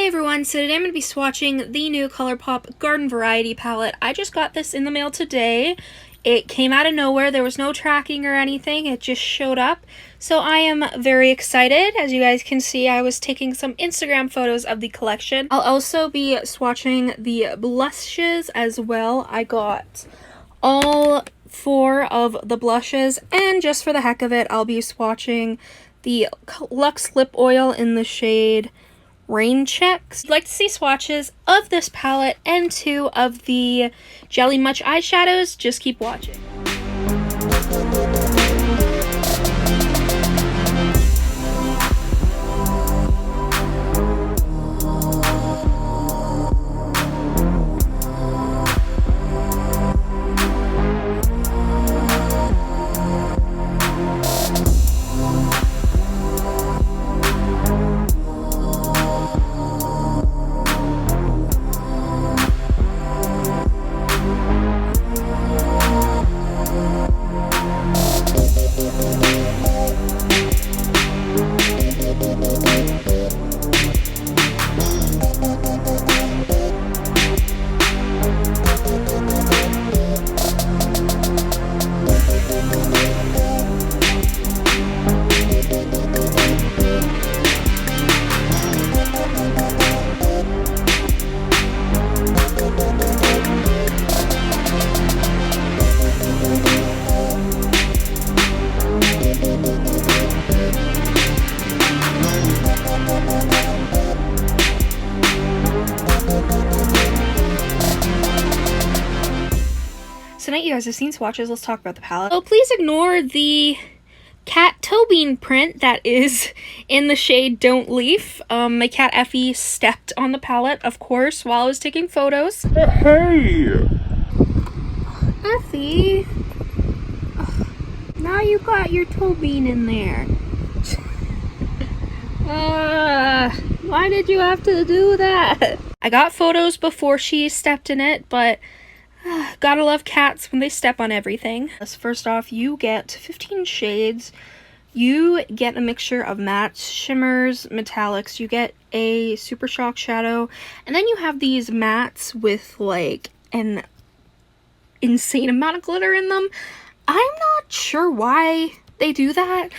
Hey everyone, so today I'm going to be swatching the new Colourpop Garden Variety palette. I just got this in the mail today. It came out of nowhere, there was no tracking or anything, it just showed up. So I am very excited. As you guys can see, I was taking some Instagram photos of the collection. I'll also be swatching the blushes as well. I got all 4 of the blushes, and just for the heck of it, I'll be swatching the Luxe Lip Oil in the shade Rain Checks. If you'd like to see swatches of this palette and 2 of the Jelly Much eyeshadows, just keep watching. So now you guys have seen swatches, let's talk about the palette. So please ignore the cat toe bean print that is in the shade Don't Leaf. My cat Effie stepped on the palette, of course, while I was taking photos. Hey! Effie! Ugh, now you got your toe bean in there. Why did you have to do that? I got photos before she stepped in it, but gotta love cats when they step on everything. First off, you get 15 shades. You get a mixture of mattes, shimmers, metallics. You get a super shock shadow. And then you have these mattes with like an insane amount of glitter in them. I'm not sure why they do that.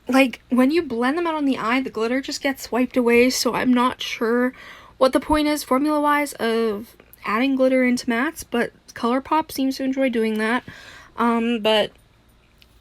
Like when you blend them out on the eye, the glitter just gets wiped away. So I'm not sure what the point is formula-wise of adding glitter into mattes, but Colourpop seems to enjoy doing that. But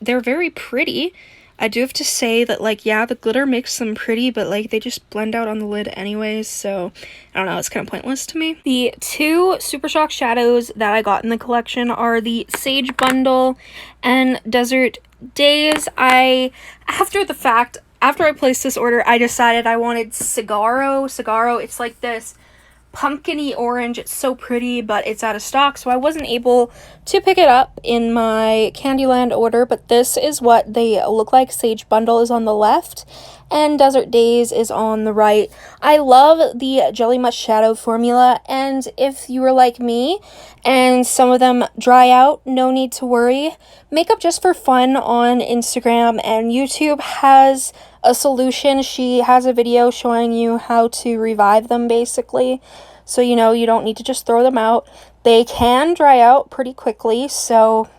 they're very pretty. I do have to say that, like, yeah, the glitter makes them pretty, but like they just blend out on the lid anyways, so I don't know, it's kind of pointless to me. The 2 Super Shock shadows that I got in the collection are the Sage Bundle and Desert Days. After I placed this order, I decided I wanted Cigarro. It's like this pumpkin-y orange. It's so pretty, but it's out of stock, so I wasn't able to pick it up in my Candyland order, but this is what they look like. Sage Bundle is on the left and Desert Days is on the right. I love the Jelly Much shadow formula, and if you were like me and some of them dry out, no need to worry. Makeup Just for Fun on Instagram and YouTube has a solution. She has a video showing you how to revive them, basically, so you know you don't need to just throw them out. They can dry out pretty quickly, so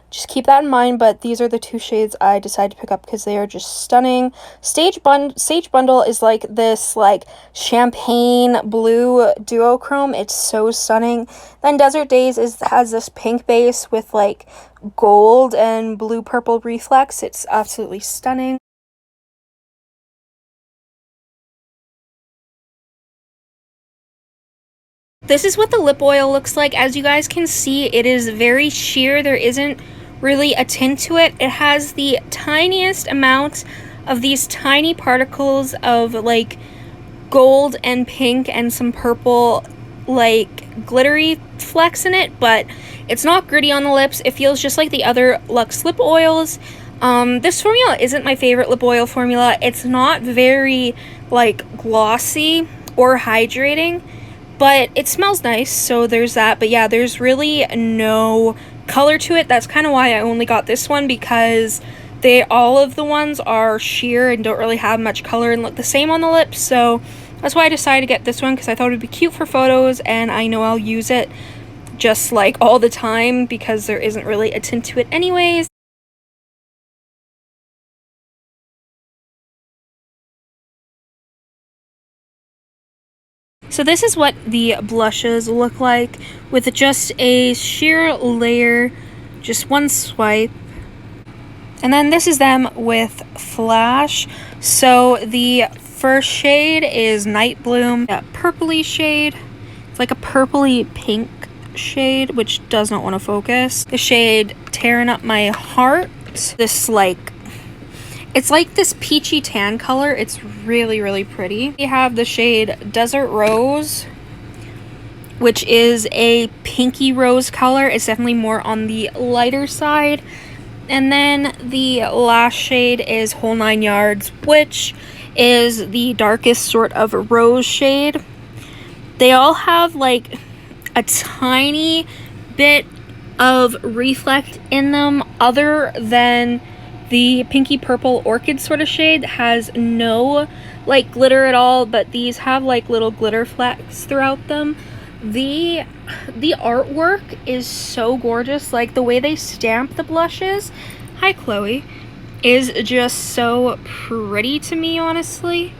just keep that in mind. But these are the 2 shades I decided to pick up because they are just stunning. Sage Bundle is like this like champagne blue duochrome. It's so stunning. Then Desert Days has this pink base with like gold and blue purple reflex. It's absolutely stunning. This is what the lip oil looks like. As you guys can see, it is very sheer. There isn't really a tint to it. It has the tiniest amount of these tiny particles of like gold and pink and some purple like glittery flecks in it, but it's not gritty on the lips. It feels just like the other Luxe lip oils. This formula isn't my favorite lip oil formula. It's not very like glossy or hydrating, but it smells nice, so there's that. But yeah, there's really no color to it. That's kind of why I only got this one, because all of the ones are sheer and don't really have much color and look the same on the lips. So That's why I decided to get this one, because I thought it would be cute for photos, and I know I'll use it just like all the time because there isn't really a tint to it anyways. So this is what the blushes look like with just a sheer layer, just one swipe. And then this is them with flash. So the first shade is Night Bloom, a purpley shade. It's like a purpley pink shade, which does not want to focus. The shade Tearing Up My Heart. This it's like this peachy tan color. It's really, really pretty. We have the shade Desert Rose, which is a pinky rose color. It's definitely more on the lighter side. And then the last shade is Whole Nine Yards, which is the darkest sort of rose shade. They all have like a tiny bit of reflect in them, other than the pinky purple orchid sort of shade has no like glitter at all, but these have like little glitter flecks throughout them. The artwork is so gorgeous. Like the way they stamp the blushes, hi Chloe, is just so pretty to me, honestly.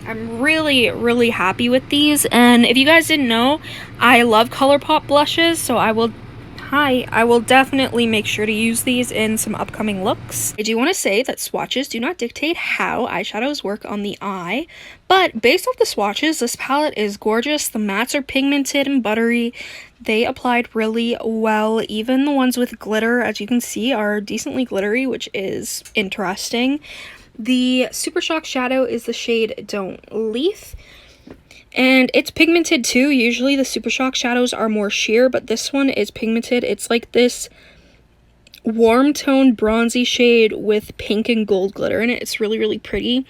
I'm really, really happy with these. And if you guys didn't know, I love Colourpop blushes, so I will definitely make sure to use these in some upcoming looks. I do want to say that swatches do not dictate how eyeshadows work on the eye, but based off the swatches, this palette is gorgeous. The mattes are pigmented and buttery. They applied really well. Even the ones with glitter, as you can see, are decently glittery, which is interesting. The Super Shock shadow is the shade Don't Leaf. And it's pigmented too. Usually the Super Shock shadows are more sheer, but this one is pigmented. It's like this warm toned bronzy shade with pink and gold glitter in it. It's really, really pretty.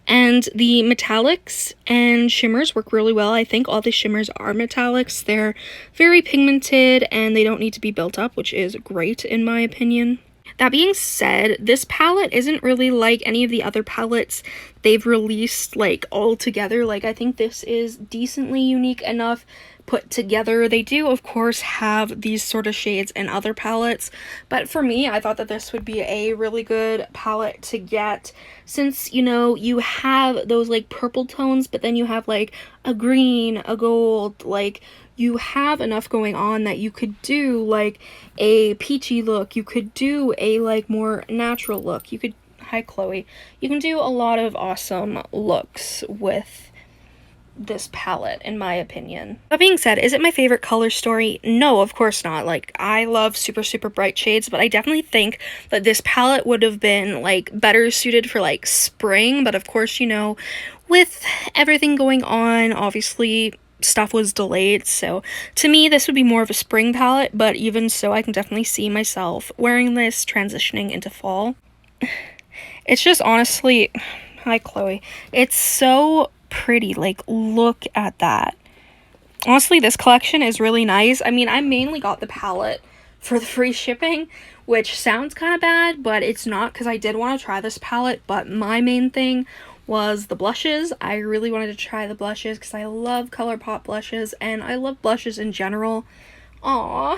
And the metallics and shimmers work really well. I think all the shimmers are metallics. They're very pigmented and they don't need to be built up, which is great in my opinion. That being said, this palette isn't really like any of the other palettes they've released like all together. Like I think this is decently unique enough put together. They do of course have these sort of shades in other palettes, but for me I thought that this would be a really good palette to get, since you know you have those like purple tones, but then you have like a green, a gold, like you have enough going on that you could do like a peachy look, you could do a like more natural look, you could, hi Chloe, you can do a lot of awesome looks with this palette in my opinion. That being said, is it my favorite color story? No, of course not. Like I love super, super bright shades, but I definitely think that this palette would have been like better suited for like spring, but of course, you know, with everything going on, obviously stuff was delayed, so to me this would be more of a spring palette, but even so I can definitely see myself wearing this transitioning into fall. It's just honestly, hi Chloe, it's so pretty. Like look at that. Honestly, this collection is really nice. I mean, I mainly got the palette for the free shipping, which sounds kind of bad, but it's not, because I did want to try this palette, but my main thing was the blushes. I really wanted to try the blushes because I love Colourpop blushes and I love blushes in general. Aww.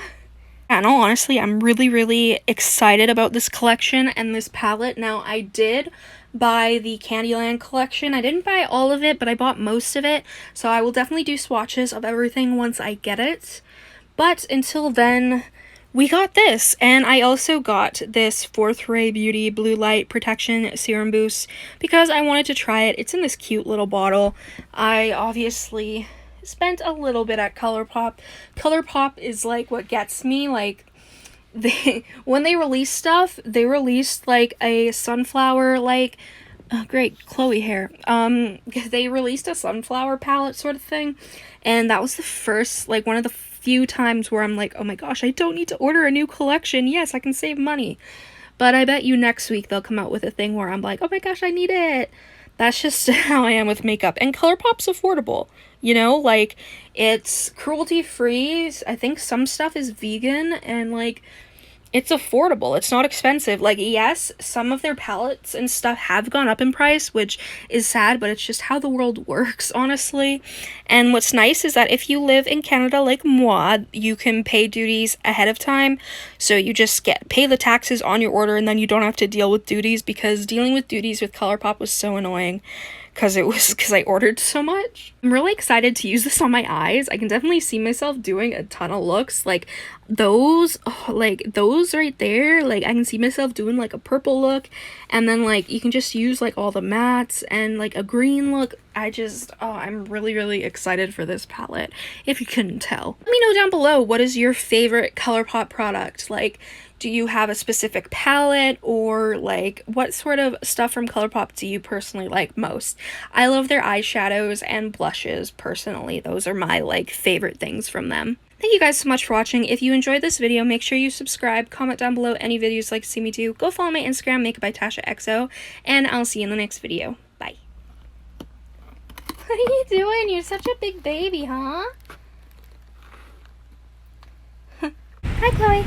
Yeah, no, honestly, I'm really, really excited about this collection and this palette. Now, I did buy the Candyland collection. I didn't buy all of it, but I bought most of it. So I will definitely do swatches of everything once I get it. But until then, we got this, and I also got this 4th Ray Beauty Blue Light Protection Serum Boost because I wanted to try it. It's in this cute little bottle. I obviously spent a little bit at Colourpop. Colourpop is like what gets me. Like when they release stuff, they released like a sunflower, like great Chloe hair. They released a sunflower palette sort of thing, and that was the first, like one of the few times where I'm like, oh my gosh, I don't need to order a new collection. Yes, I can save money. But I bet you next week they'll come out with a thing where I'm like, oh my gosh, I need it. That's just how I am with makeup. And Colourpop's affordable, you know, like it's cruelty free. I think some stuff is vegan, and like it's affordable. It's not expensive. Like, yes, some of their palettes and stuff have gone up in price, which is sad, but it's just how the world works, honestly. And what's nice is that if you live in Canada like moi, you can pay duties ahead of time. So you just pay the taxes on your order, and then you don't have to deal with duties, because dealing with duties with Colourpop was so annoying. Because I ordered so much. I'm really excited to use this on my eyes. I can definitely see myself doing a ton of looks, like those, like those right there. Like, I can see myself doing like a purple look, and then like you can just use like all the mattes and like a green look. I'm really excited for this palette, if you couldn't tell. Let me know down below, what is your favorite Colourpop product? Like, do you have a specific palette, or like what sort of stuff from Colourpop do you personally like most? I love their eyeshadows and blushes personally. Those are my like favorite things from them. Thank you guys so much for watching. If you enjoyed this video, make sure you subscribe, comment down below any videos you'd like to see me do. Go follow my Instagram, Makeup by Tasha XO, and I'll see you in the next video. Bye. What are you doing? You're such a big baby, huh? Hi, Chloe.